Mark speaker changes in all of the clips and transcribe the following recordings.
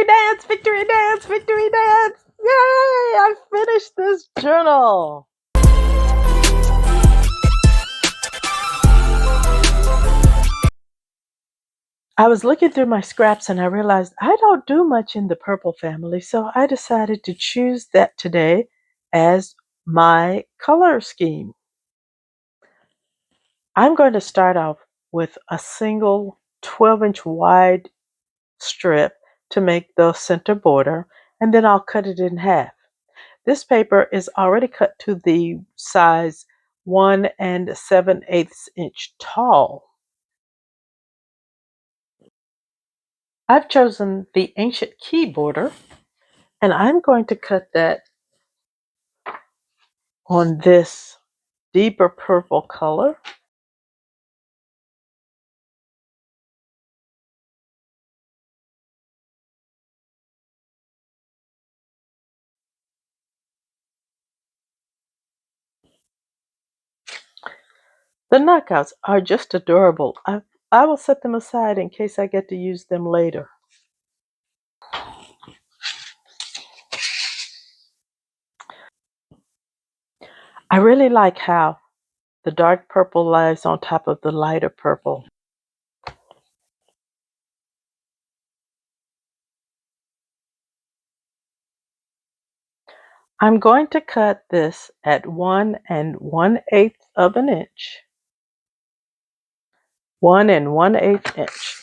Speaker 1: Victory dance, victory dance, victory dance. Yay! I finished this journal. I was looking through my scraps and I realized I don't do much in the purple family, so I decided to choose that today as my color scheme. I'm going to start off with a single 12-inch wide strip to make the center border, and then I'll cut it in half. This paper is already cut to the size 1 7/8 inch tall. I've chosen the ancient key border, and I'm going to cut that on this deeper purple color. The knockouts are just adorable. I will set them aside in case I get to use them later. I really like how the dark purple lies on top of the lighter purple. I'm going to cut this at 1 1/8 of an inch. 1 1/8 inch.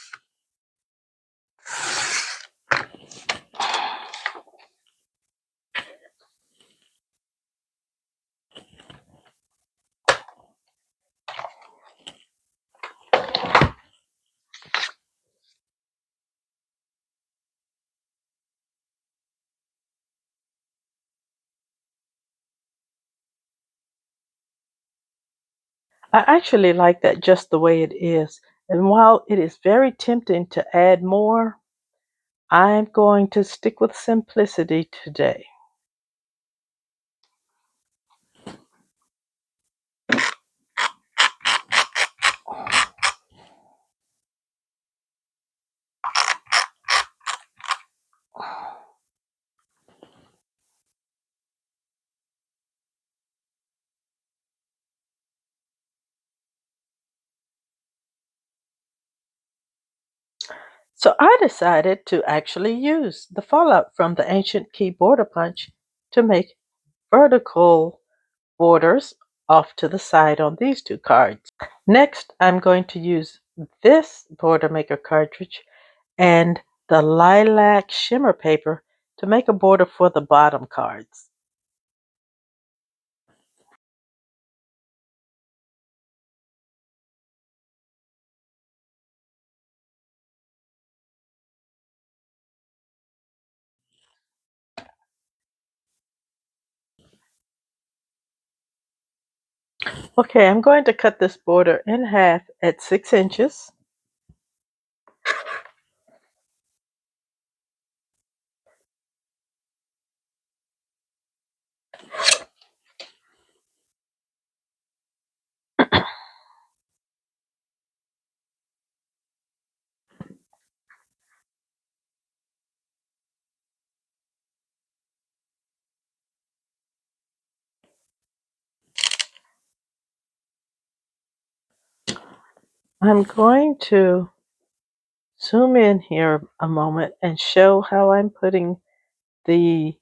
Speaker 1: I actually like that just the way it is. And while it is very tempting to add more, I'm going to stick with simplicity today. So I decided to actually use the fallout from the ancient key border punch to make vertical borders off to the side on these two cards. Next, I'm going to use this border maker cartridge and the lilac shimmer paper to make a border for the bottom cards. Okay, I'm going to cut this border in half at 6 inches. I'm going to zoom in here a moment and show how I'm putting the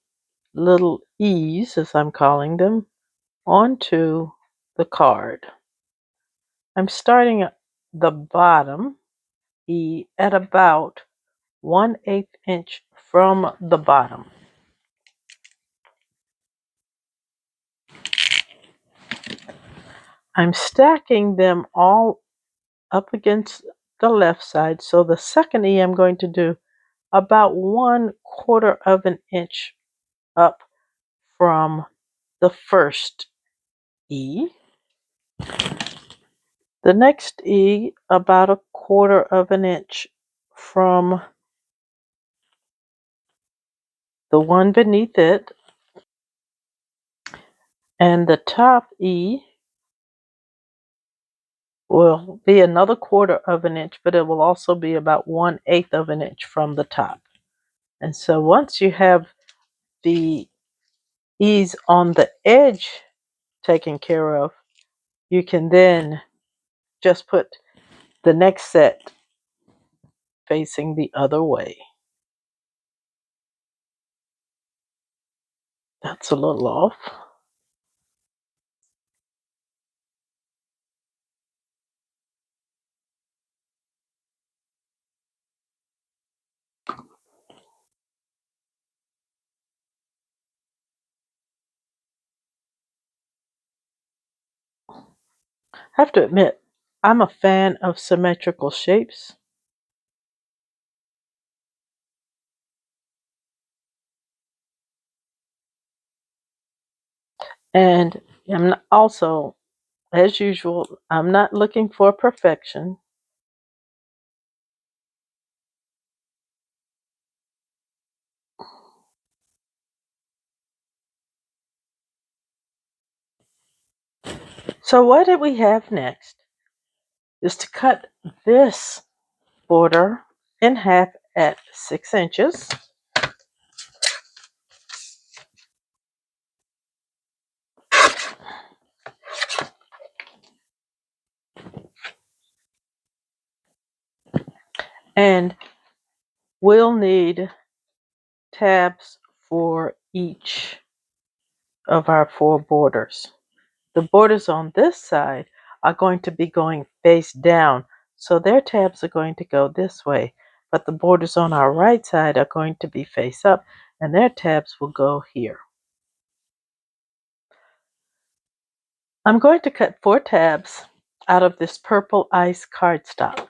Speaker 1: little E's, as I'm calling them, onto the card. I'm starting at the bottom E at about 1/8 inch from the bottom. I'm stacking them all up against the left side, so the second E I'm going to do about 1/4 of an inch up from the first E. The next E about 1/4 of an inch from the one beneath it, and the top E will be another 1/4 of an inch, but it will also be about 1/8 of an inch from the top. And so once you have the ease on the edge taken care of, you can then just put the next set facing the other way. That's a little off. I have to admit, I'm a fan of symmetrical shapes. And also, as usual, I'm not looking for perfection. So what did we have next is to cut this border in half at 6 inches. And we'll need tabs for each of our 4 borders. The borders on this side are going to be going face down, so their tabs are going to go this way. But the borders on our right side are going to be face up, and their tabs will go here. I'm going to cut 4 tabs out of this purple ice cardstock.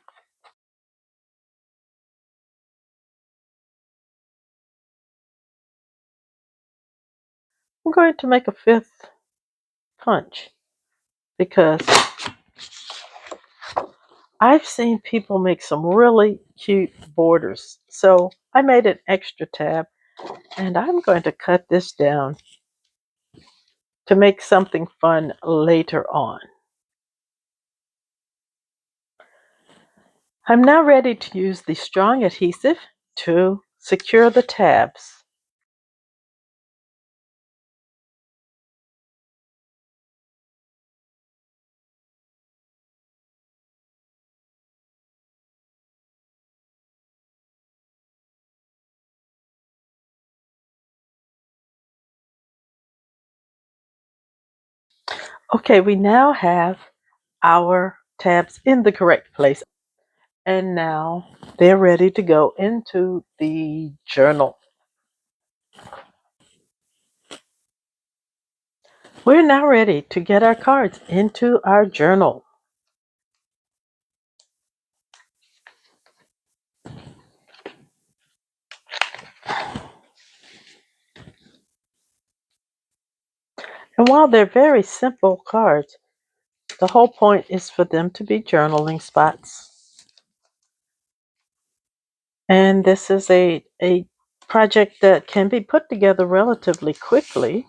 Speaker 1: I'm going to make a 5th punch because I've seen people make some really cute borders. So I made an extra tab and I'm going to cut this down to make something fun later on. I'm now ready to use the strong adhesive to secure the tabs. Okay, we now have our tabs in the correct place. And now they're ready to go into the journal. We're now ready to get our cards into our journal. And while they're very simple cards, the whole point is for them to be journaling spots. And this is a project that can be put together relatively quickly.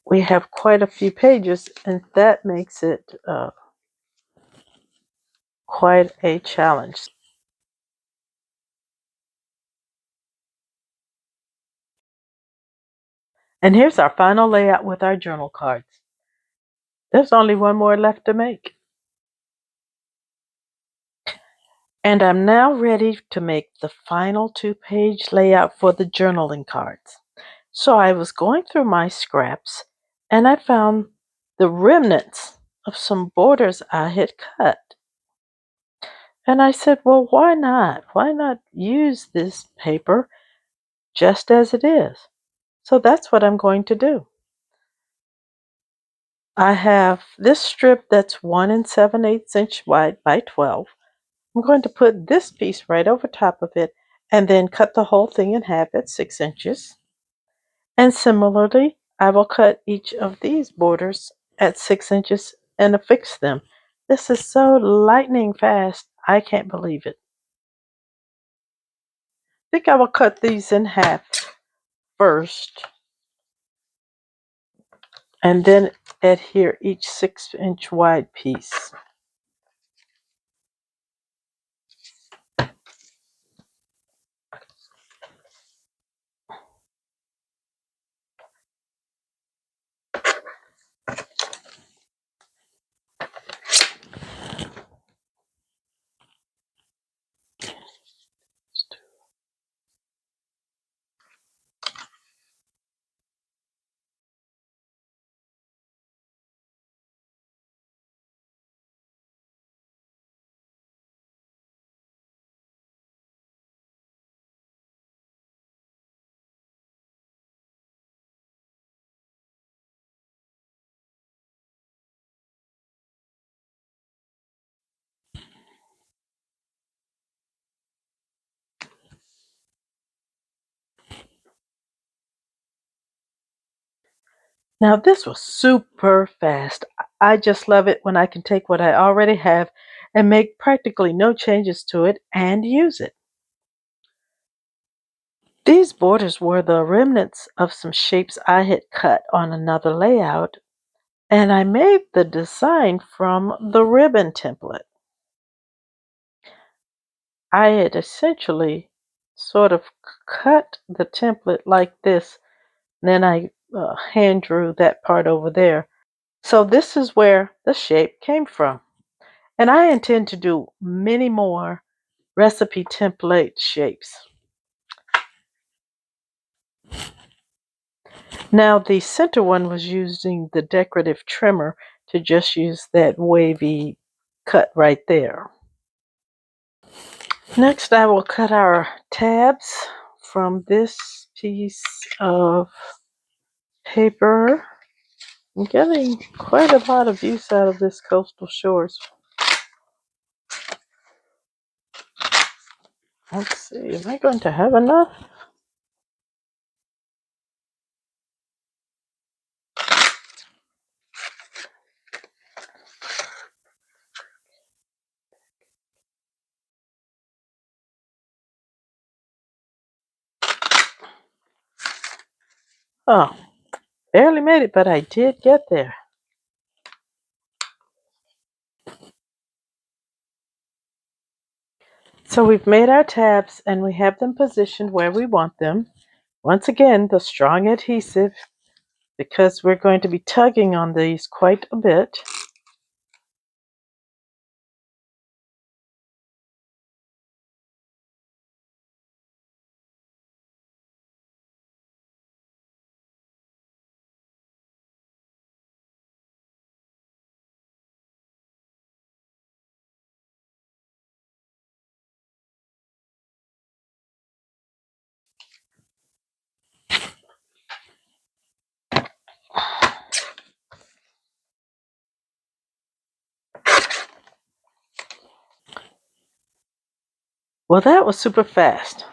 Speaker 1: We have quite a few pages, and that makes it quite a challenge. And here's our final layout with our journal cards. There's only one more left to make. And I'm now ready to make the final 2-page layout for the journaling cards. So I was going through my scraps and I found the remnants of some borders I had cut. And I said, well, why not? Why not use this paper just as it is? So that's what I'm going to do. I have this strip that's 1 7/8 inch wide by 12. I'm going to put this piece right over top of it and then cut the whole thing in half at 6 inches. And similarly, I will cut each of these borders at 6 inches and affix them. This is so lightning fast, I can't believe it. I think I will cut these in half first and then adhere each 6-inch wide piece. Now, this was super fast. I just love it when I can take what I already have and make practically no changes to it and use it. These borders were the remnants of some shapes I had cut on another layout, and I made the design from the ribbon template. I had essentially sort of cut the template like this, and then I hand drew that part over there. So this is where the shape came from. And I intend to do many more recipe template shapes. Now the center one was using the decorative trimmer to just use that wavy cut right there. Next I will cut our tabs from this piece of paper. I'm getting quite a lot of use out of this Coastal Shores. Let's see, am I going to have enough? Oh, barely made it, but I did get there. So we've made our tabs and we have them positioned where we want them. Once again, the strong adhesive, because we're going to be tugging on these quite a bit. Well, that was super fast.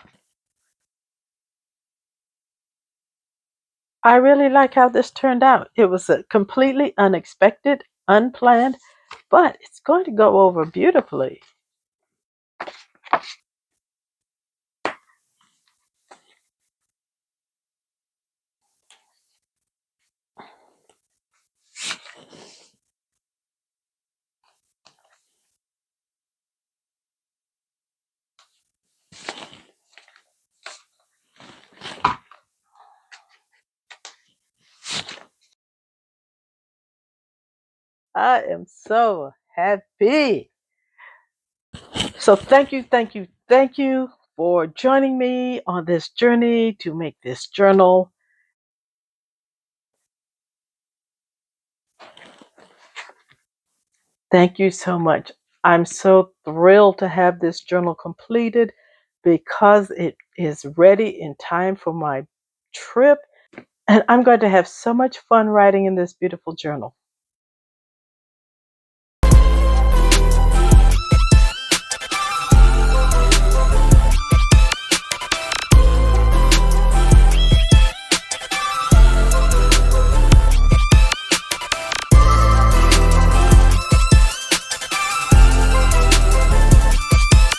Speaker 1: I really like how this turned out. It was a completely unexpected, unplanned, but it's going to go over beautifully. I am so happy. So thank you, thank you, thank you for joining me on this journey to make this journal. Thank you so much. I'm so thrilled to have this journal completed because it is ready in time for my trip. And I'm going to have so much fun writing in this beautiful journal.